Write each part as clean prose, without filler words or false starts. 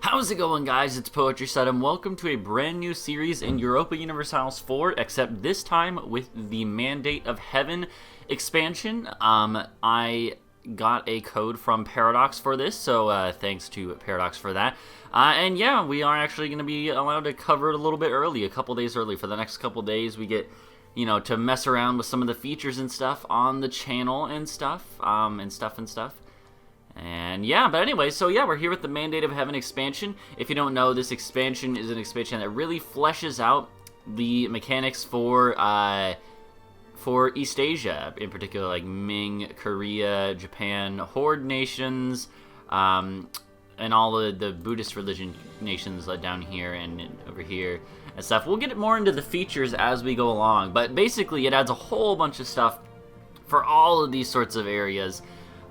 How's it going, guys? It's Poetry Set, and welcome to a brand new series in Europa Universalis 4, except this time with the Mandate of Heaven expansion. I got a code from Paradox for this, so thanks to Paradox for that. And yeah, we are actually going to be allowed to cover it a little bit early, a couple days early. For the next couple days, we get, to mess around with some of the features and stuff on the channel and stuff, And yeah, but anyway, so yeah, we're here with the Mandate of Heaven expansion. If you don't know, this expansion is an expansion that really fleshes out the mechanics for East Asia, in particular, like Ming, Korea, Japan, Horde nations, and all the Buddhist religion nations down here and over here and stuff. We'll get more into the features as we go along, but basically it adds a whole bunch of stuff for all of these sorts of areas.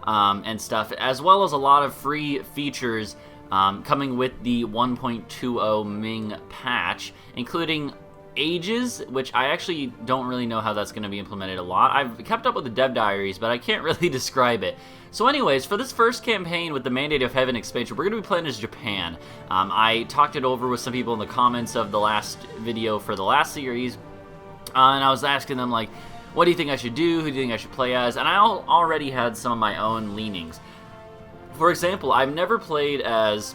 And stuff, as well as a lot of free features coming with the 1.20 Ming patch, including ages, which I actually don't really know how that's going to be implemented a lot. I've kept up with the dev diaries, but I can't really describe it. So anyways, for this first campaign with the Mandate of Heaven expansion, we're going to be playing as Japan. I talked it over with some people in the comments of the last video for the last series, and I was asking them, like, what do you think I should do? Who do you think I should play as? And I already had some of my own leanings. For example, I've never played as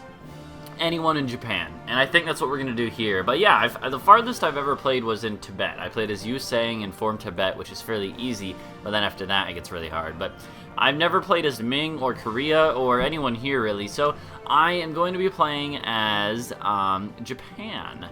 anyone in Japan, and I think that's what we're going to do here. But yeah, the farthest I've ever played was in Tibet. I played as Yu Sang in Form Tibet, which is fairly easy, but then after that it gets really hard. But I've never played as Ming or Korea or anyone here, really, so I am going to be playing as Japan.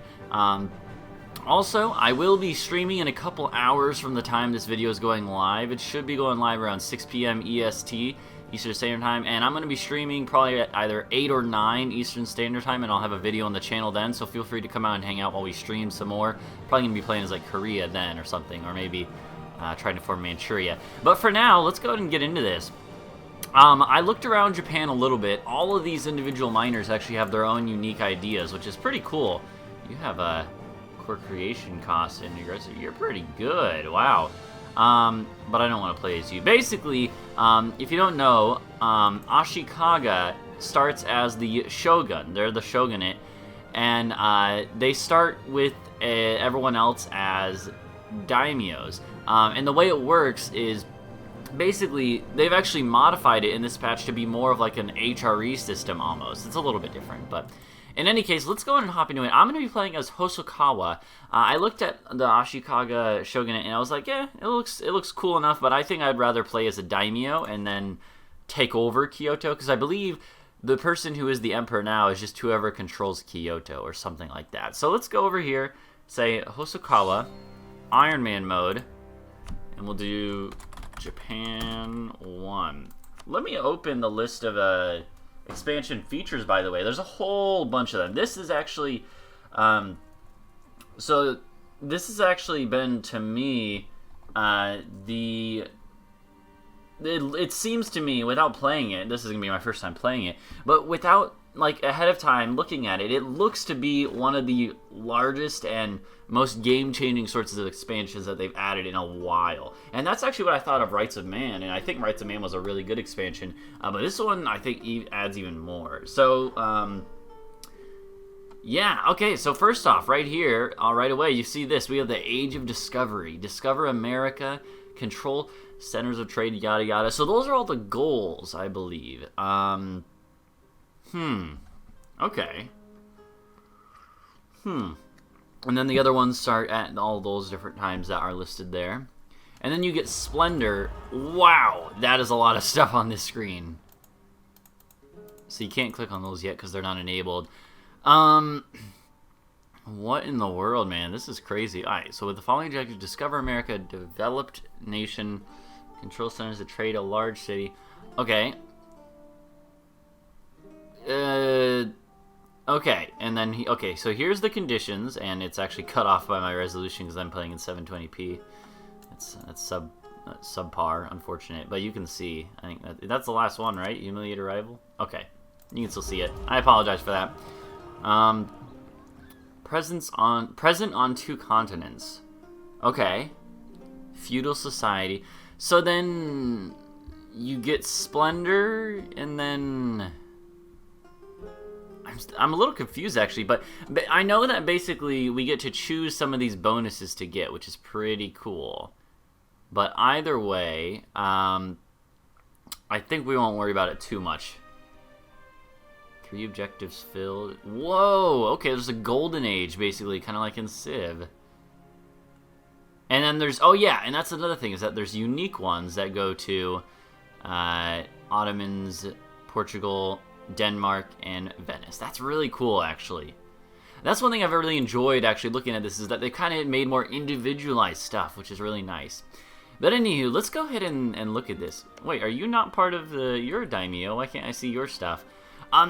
Also, I will be streaming in a couple hours from the time this video is going live. It should be going live around 6 p.m. EST, Eastern Standard Time, and I'm going to be streaming probably at either 8 or 9 Eastern Standard Time, and I'll have a video on the channel then, so feel free to come out and hang out while we stream some more. Probably going to be playing as, like, Korea then or something, or maybe trying to form Manchuria. But for now, let's go ahead and get into this. I looked around Japan a little bit. All of these individual miners actually have their own unique ideas, which is pretty cool. You have a core creation cost and you're pretty good. Wow. But I don't want to play as you. Basically, if you don't know, Ashikaga starts as the shogun. They're the shogunate, and they start with everyone else as daimyos. And the way it works is basically they've actually modified it in this patch to be more of like an HRE system almost. It's a little bit different, but in any case, let's go ahead and hop into it. I'm going to be playing as Hosokawa. I looked at the Ashikaga Shogunate, and I was like, yeah, it looks cool enough, but I think I'd rather play as a daimyo and then take over Kyoto, because I believe the person who is the emperor now is just whoever controls Kyoto or something like that. So let's go over here, say Hosokawa, Iron Man mode, and we'll do Japan 1. Let me open the list of expansion features, by the way. There's a whole bunch of them. This is actually so this has actually been, to me, it seems to me, without playing it, this is gonna be my first time playing it, but without, like, ahead of time looking at it, it looks to be one of the largest and most game-changing sorts of expansions that they've added in a while. And that's actually what I thought of Rights of Man, and I think Rights of Man was a really good expansion, but this one, I think, adds even more. So, yeah, okay, so first off, right here, right away, you see this. We have the Age of Discovery. Discover America, control centers of trade, yada yada. So those are all the goals, I believe. Okay. And then the other ones start at all those different times that are listed there. And then you get Splendor. Wow, that is a lot of stuff on this screen. So you can't click on those yet because they're not enabled. What in the world, man? This is crazy. Alright, so with the following objective, discover America, developed nation, control centers of trade, a large city. Okay. Okay, and then okay, so here's the conditions, and it's actually cut off by my resolution because I'm playing in 720p. That's subpar, unfortunate, but you can see. I think that's the last one, right? Humiliate a rival. Okay, you can still see it. I apologize for that. Present on 2 continents. Okay, feudal society. So then you get Splendor, and then I I'm a little confused, actually, but I know that basically we get to choose some of these bonuses to get, which is pretty cool. But either way, I think we won't worry about it too much. 3 objectives filled. Whoa! Okay, there's a golden age, basically, kind of like in Civ. And then there's... Oh, yeah, and that's another thing, is that there's unique ones that go to Ottomans, Portugal, Denmark, and Venice. That's really cool, actually. That's one thing I've really enjoyed, actually, looking at this, is that they kind of made more individualized stuff, which is really nice. But anywho, let's go ahead and look at this. Wait, are you not part of your daimyo? Why can't I see your stuff?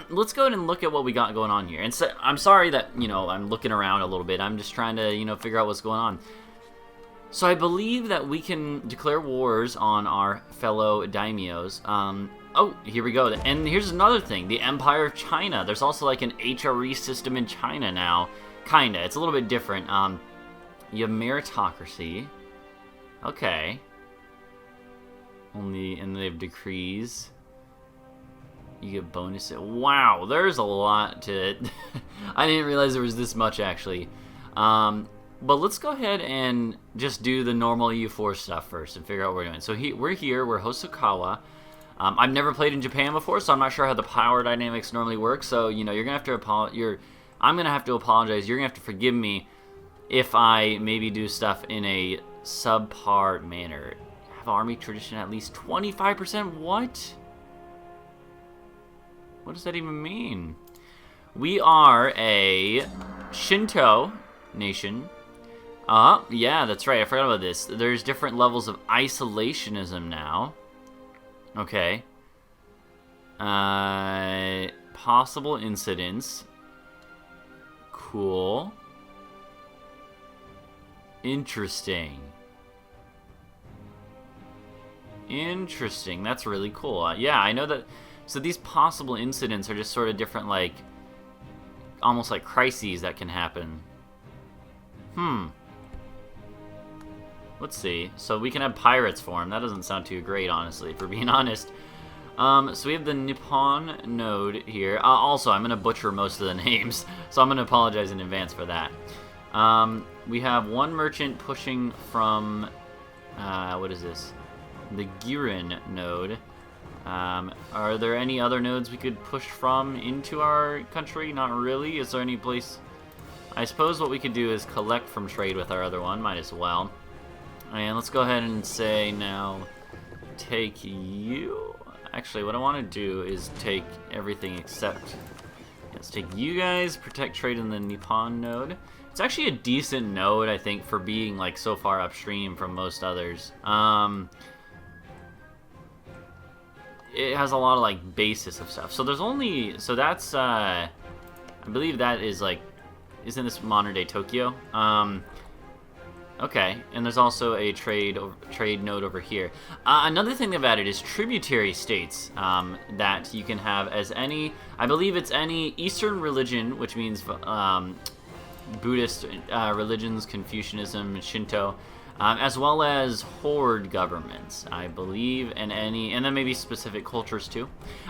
Let's go ahead and look at what we got going on here. And so, I'm sorry that, I'm looking around a little bit. I'm just trying to, figure out what's going on. So I believe that we can declare wars on our fellow daimyos. Oh, here we go. And here's another thing. The Empire of China. There's also like an HRE system in China now. Kinda. It's a little bit different. You have meritocracy. Okay. And they have decrees. You get bonuses. Wow, there's a lot to it. I didn't realize there was this much, actually. But let's go ahead and just do the normal EU4 stuff first and figure out what we're doing. So we're Hosokawa. I've never played in Japan before, so I'm not sure how the power dynamics normally work. So, you're going to have to I'm going to have to apologize. You're going to have to forgive me if I maybe do stuff in a subpar manner. Have army tradition at least 25%? What? What does that even mean? We are a Shinto nation. Yeah, that's right. I forgot about this. There's different levels of isolationism now. Okay. Possible incidents. Cool. Interesting. Interesting. That's really cool. Yeah, I know that. So these possible incidents are just sort of different, like, almost like crises that can happen. Let's see. So we can have pirates form. That doesn't sound too great, honestly, if we're being honest. So we have the Nippon node here. Also, I'm going to butcher most of the names, so I'm going to apologize in advance for that. We have one merchant pushing from, what is this? The Girin node. Are there any other nodes we could push from into our country? Not really. Is there any place? I suppose what we could do is collect from trade with our other one. Might as well. And let's go ahead and say now, take you. Actually, what I want to do is take everything except. Let's take you guys. Protect trade in the Nippon node. It's actually a decent node, I think, for being like so far upstream from most others. It has a lot of like basis of stuff. So there's only that's I believe that is like, isn't this modern day Tokyo? Okay, and there's also a trade node over here. Another thing they've added is tributary states that you can have as any. I believe it's any Eastern religion, which means Buddhist religions, Confucianism, Shinto. As well as horde governments, I believe, and then maybe specific cultures too.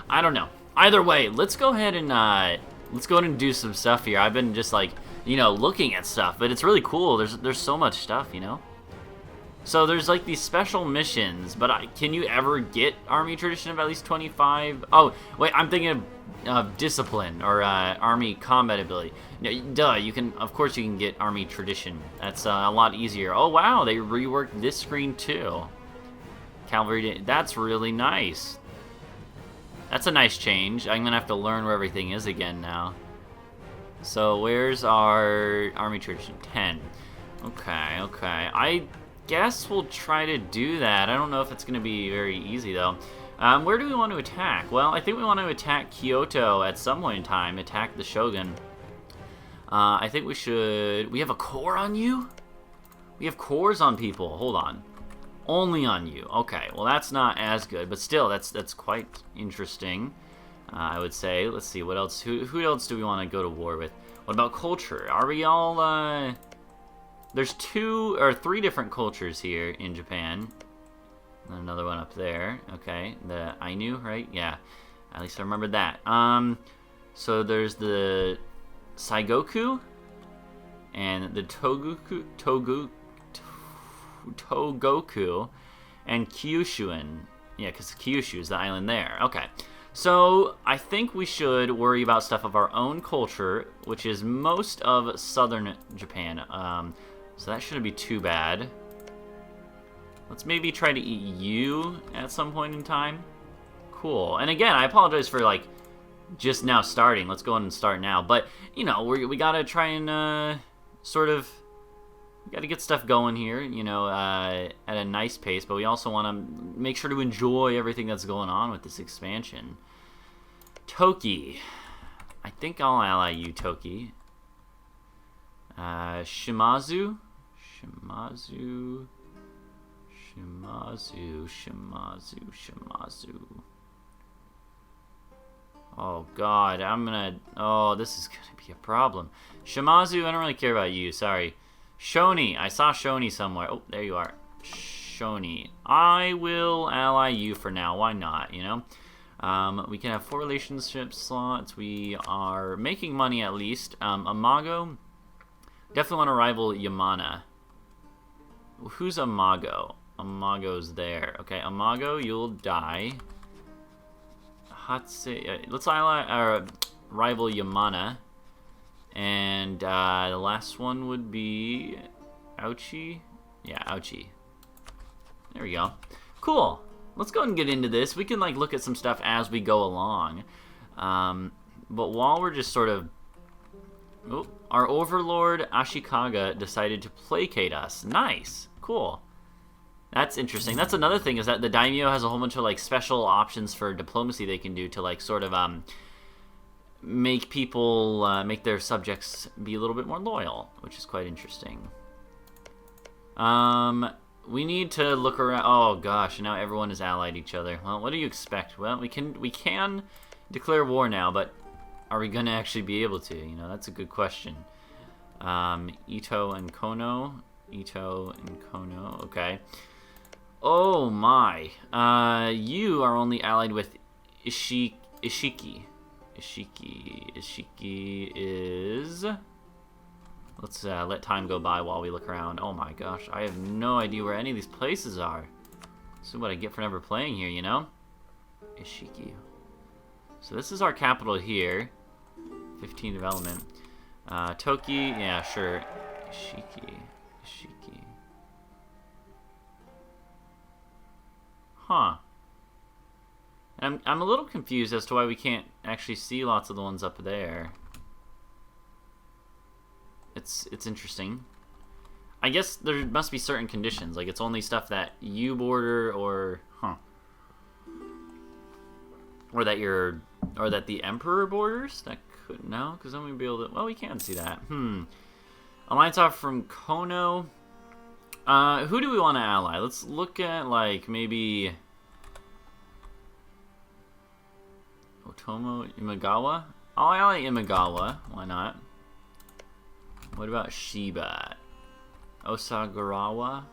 I don't know. Either way, let's go ahead and do some stuff here. I've been just like, looking at stuff, but it's really cool. There's so much stuff, So there's like these special missions, but can you ever get army tradition of at least 25? Oh, wait, I'm thinking of discipline or army combat ability. Duh, of course you can get army tradition. That's a lot easier. Oh wow, they reworked this screen too. Cavalry, that's really nice. That's a nice change. I'm gonna have to learn where everything is again now. So where's our army tradition? 10. Okay. I guess we'll try to do that. I don't know if it's gonna be very easy though. Where do we want to attack? Well, I think we want to attack Kyoto at some point in time. Attack the Shogun. I think we should. We have a core on you? We have cores on people. Hold on. Only on you. Okay. Well, that's not as good, but still, that's quite interesting. I would say. Let's see. What else? Who else do we want to go to war with? What about culture? Are we all? There's 2 or 3 different cultures here in Japan. Another one up there. Okay, the Ainu, right? Yeah, at least I remembered that. So there's the Saigoku and the Togoku and Kyushuin. Yeah, because Kyushu is the island there. Okay. So I think we should worry about stuff of our own culture, which is most of southern Japan. So that shouldn't be too bad. Let's maybe try to eat you at some point in time. Cool. And again, I apologize for, like, just now starting. Let's go ahead and start now. But, you know, we gotta try and, sort of... We gotta get stuff going here, you know, at a nice pace. But we also want to make sure to enjoy everything that's going on with this expansion. Toki. I think I'll ally you, Toki. Shimazu. Oh, God, oh, this is gonna be a problem. Shimazu, I don't really care about you, sorry. Shoni, I saw Shoni somewhere. Oh, there you are. Shoni. I will ally you for now, why not, you know? We can have 4 relationship slots. We are making money at least. Amago. Definitely want to rival Yamana. Who's Amago? Amago's there. Okay, Amago, you'll die. Let's rival Yamana. And the last one would be Ouchi. Yeah, Ouchi. There we go. Cool. Let's go and get into this. We can like look at some stuff as we go along. But while we're just sort of... Oh, our overlord Ashikaga decided to placate us. Nice. Cool. That's interesting. That's another thing, is that the daimyo has a whole bunch of like special options for diplomacy they can do to like sort of make people, make their subjects be a little bit more loyal, which is quite interesting. We need to look around. Oh gosh, now everyone is allied each other. Well, what do you expect? Well, we can declare war now, but are we gonna actually be able to? You know, that's a good question. Ito and Kono. Okay. Oh my. You are only allied with Ishiki. Ishiki is... Let's let time go by while we look around. Oh my gosh, I have no idea where any of these places are. This is what I get for never playing here, you know? Ishiki. So this is our capital here. 15 development. Toki, yeah, sure. Ishiki. Huh. I'm a little confused as to why we can't actually see lots of the ones up there. It's interesting. I guess there must be certain conditions, like it's only stuff that you border or or that the emperor borders. That could no, because then we'd be able to. Well, we can see that. Alliance offer from Kono. Who do we want to ally? Let's look at like maybe Otomo Imagawa. I'll ally Imagawa. Why not? What about Shiba? Osagarawa?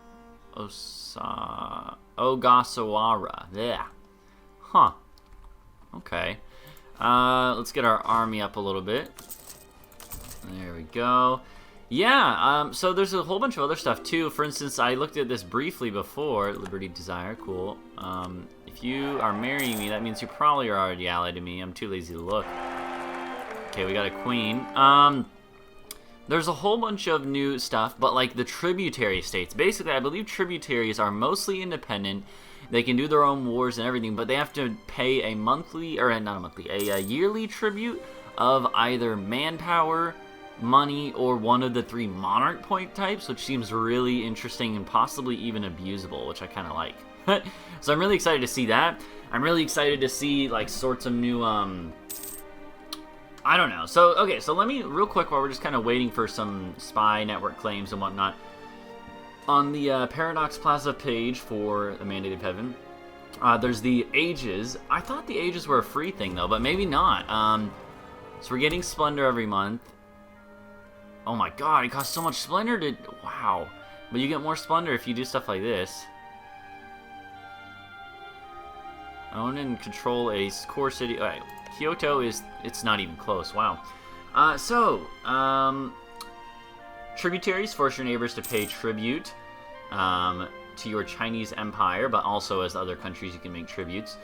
Ogasawara. Yeah. Huh. Okay. Let's get our army up a little bit. There we go. Yeah, so there's a whole bunch of other stuff too. For instance, I looked at this briefly before. Liberty Desire, cool. If you are marrying me, that means you probably are already allied to me. I'm too lazy to look. Okay, we got a queen. There's a whole bunch of new stuff, but like the tributary states. Basically, I believe tributaries are mostly independent. They can do their own wars and everything, but they have to pay a monthly, or not a monthly, a yearly tribute of either manpower, money, or one of the 3 monarch point types, which seems really interesting and possibly even abusable, which I kind of like. So I'm really excited to see that. I'm really excited to see like sorts of new I don't know. So okay, so let me real quick while we're just kind of waiting for some spy network claims and whatnot. On the Paradox Plaza page for the Mandate of Heaven, there's the ages. I thought the ages were a free thing though, but maybe not. So we're getting Splendor every month. Oh my god, it costs so much Splendor to... Wow. But you get more Splendor if you do stuff like this. Own and control a core city. All right, Kyoto it's not even close. Wow. Tributaries force your neighbors to pay tribute to your Chinese empire, but also as other countries you can make tributes.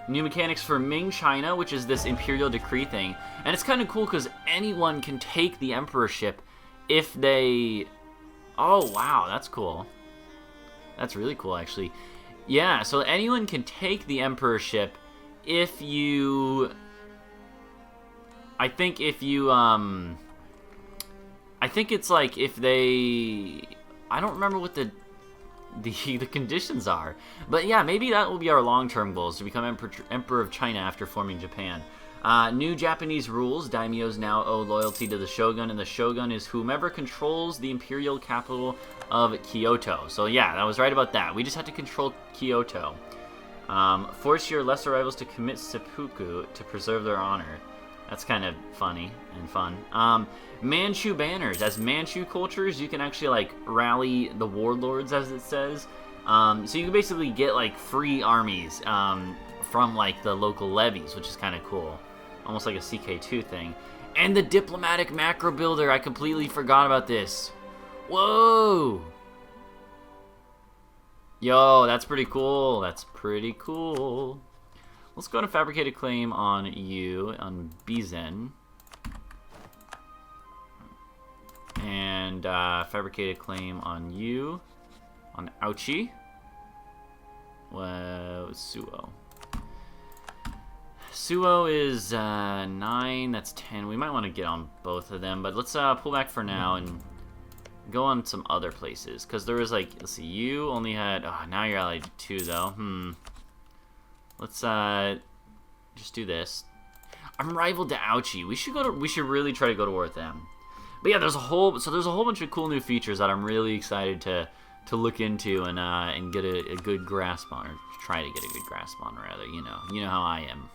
New mechanics for Ming China, which is this imperial decree thing. And it's kind of cool because anyone can take the emperorship if they... Oh, wow, that's cool. That's really cool, actually. Yeah, so anyone can take the emperorship if you... I think if you, I think it's like if they... I don't remember what the conditions are. But yeah, maybe that will be our long-term goals, to become Emperor of China after forming Japan. New Japanese rules. Daimyos now owe loyalty to the shogun, and the shogun is whomever controls the imperial capital of Kyoto. So yeah, I was right about that. We just have to control Kyoto. Force your lesser rivals to commit seppuku to preserve their honor. That's kind of funny and fun. Manchu banners. As Manchu cultures, you can actually, like, rally the warlords, as it says. So you can basically get, like, free armies from, like, the local levies, which is kind of cool. Almost like a CK2 thing. And the diplomatic macro builder. I completely forgot about this. Whoa! Yo, that's pretty cool. That's pretty cool. Let's go to fabricated claim on you, on Bizen. And fabricated claim on you, on Ouchi. Well, Suo. Suo is 9, that's 10. We might want to get on both of them, but let's pull back for now and go on some other places. Because there was, like, let's see, you only had, oh, now you're allied to 2 though. Let's just do this. I'm rivaled to Ouchi. We should really try to go to war with them. But yeah, there's a whole bunch of cool new features that I'm really excited to look into and get a good grasp on, or try to get a good grasp on, rather. You know how I am.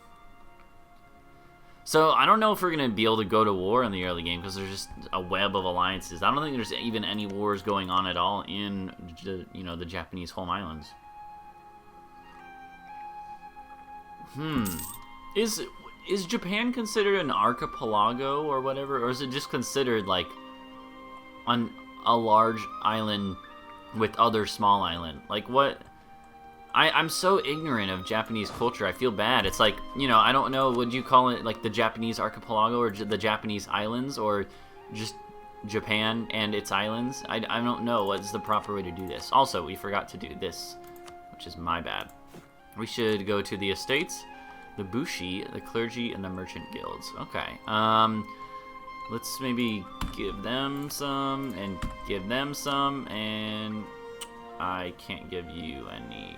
So I don't know if we're gonna be able to go to war in the early game because there's just a web of alliances. I don't think there's even any wars going on at all in the Japanese home islands. Is Japan considered an archipelago or whatever, or is it just considered like on a large island with other small island? Like what? I'm so ignorant of Japanese culture. I feel bad. It's like, I don't know. Would you call it like the Japanese archipelago or the Japanese islands, or just Japan and its islands? I don't know what's the proper way to do this. Also, we forgot to do this, which is my bad. We should go to the estates, the bushi, the clergy, and the merchant guilds. Okay. Let's maybe give them some, and give them some, and I can't give you any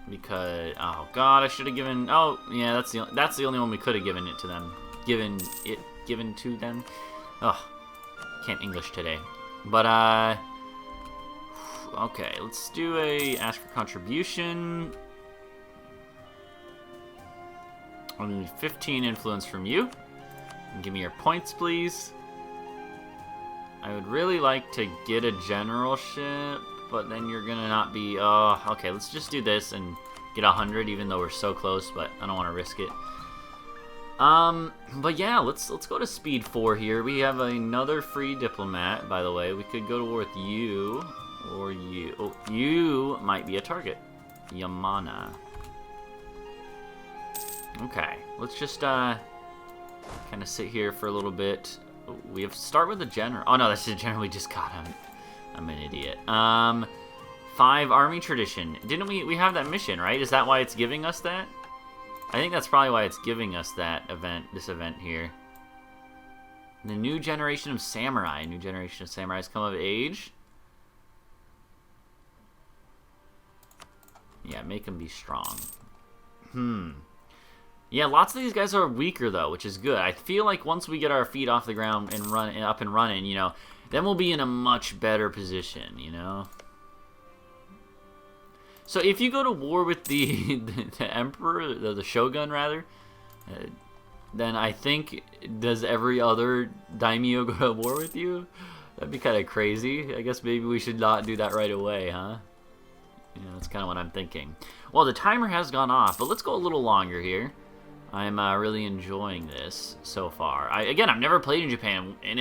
because, oh god, I should have given. Oh yeah, that's the only one we could have given it to them. Given to them. Oh, can't English today. But okay, let's do a ask for contribution. I need 15 influence from you. And give me your points, please. I would really like to get a generalship, but then you're gonna not be. Oh, okay. Let's just do this and get 100, even though we're so close. But I don't want to risk it. But yeah, let's go to speed 4 here. We have another free diplomat, by the way. We could go to war with you, or you. Oh, you might be a target. Yamana. Okay, let's just kind of sit here for a little bit. We have to start with the general. Oh no, that's the general we just got. I'm an idiot. 5 army tradition. Didn't we have that mission, right? Is that why it's giving us that? I think that's probably why it's giving us that event, this event here. The new generation of samurai. New generation of samurais come of age. Yeah, make them be strong. Yeah, lots of these guys are weaker, though, which is good. I feel like once we get our feet off the ground and up and running, then we'll be in a much better position, So if you go to war with the emperor, the shogun, rather, then I think, does every other daimyo go to war with you? That'd be kind of crazy. I guess maybe we should not do that right away, huh? Yeah, that's kind of what I'm thinking. Well, the timer has gone off, but let's go a little longer here. I'm really enjoying this so far. Again, I've never played in Japan, and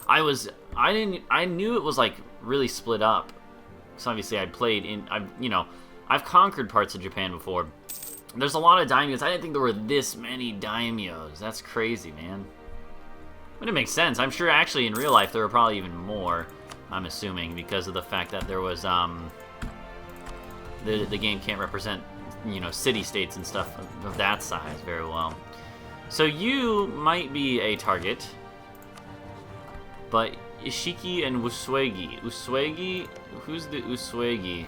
I knew it was like really split up. So obviously I've conquered parts of Japan before. There's a lot of daimyos. I didn't think there were this many daimyos. That's crazy, man. But it makes sense. I'm sure actually in real life there were probably even more, I'm assuming, because of the fact that there was the game can't represent, city-states and stuff of that size very well. So you might be a target, but Ishiki and Uswagi. Uswagi? Who's the Uswagi?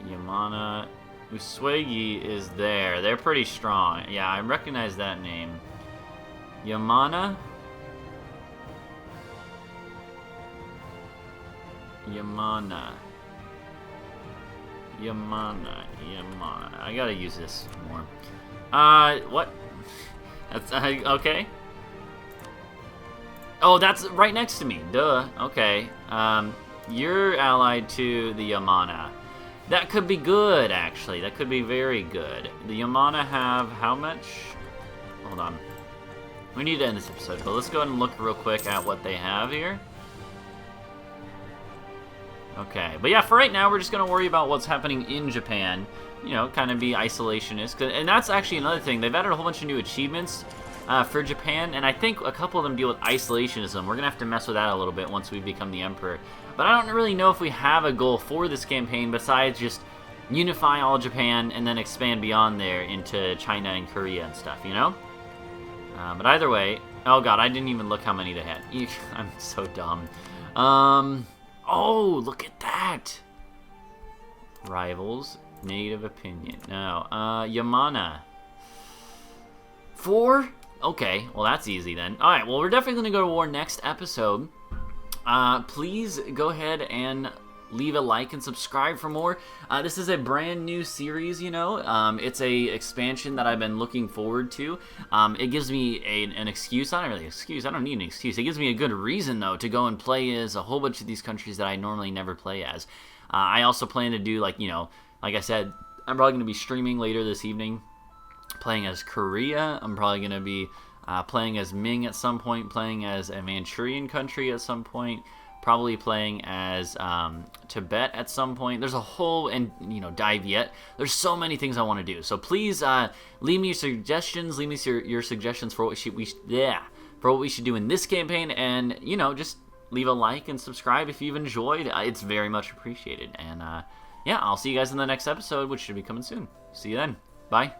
Yamana. Uswagi is there. They're pretty strong. Yeah, I recognize that name. Yamana? Yamana. I gotta use this more. What? That's, okay. Oh, that's right next to me. Duh. Okay. You're allied to the Yamana. That could be good, actually. That could be very good. The Yamana have how much? Hold on. We need to end this episode, but let's go ahead and look real quick at what they have here. Okay, but yeah, for right now, we're just going to worry about what's happening in Japan. Kind of be isolationist. And that's actually another thing. They've added a whole bunch of new achievements for Japan, and I think a couple of them deal with isolationism. We're going to have to mess with that a little bit once we become the Emperor. But I don't really know if we have a goal for this campaign besides just unify all Japan and then expand beyond there into China and Korea and stuff, But either way... Oh, God, I didn't even look how many they had. I'm so dumb. Oh, look at that! Rivals, native opinion. No, Yamana. 4? Okay, well that's easy then. Alright, well we're definitely going to go to war next episode. Please go ahead and leave a like and subscribe for more. This is a brand new series, It's a expansion that I've been looking forward to. It gives me an excuse. Not really an excuse. I don't need an excuse. It gives me a good reason, though, to go and play as a whole bunch of these countries that I normally never play as. I also plan to do, like I said, I'm probably going to be streaming later this evening, playing as Korea. I'm probably going to be playing as Ming at some point, playing as a Manchurian country at some point, probably playing as Tibet at some point. There's a whole, and Dai Viet. There's so many things I want to do. So please leave me your suggestions. Leave me your suggestions for what we should do in this campaign, and just leave a like and subscribe if you've enjoyed. It's very much appreciated. And yeah, I'll see you guys in the next episode, which should be coming soon. See you then. Bye.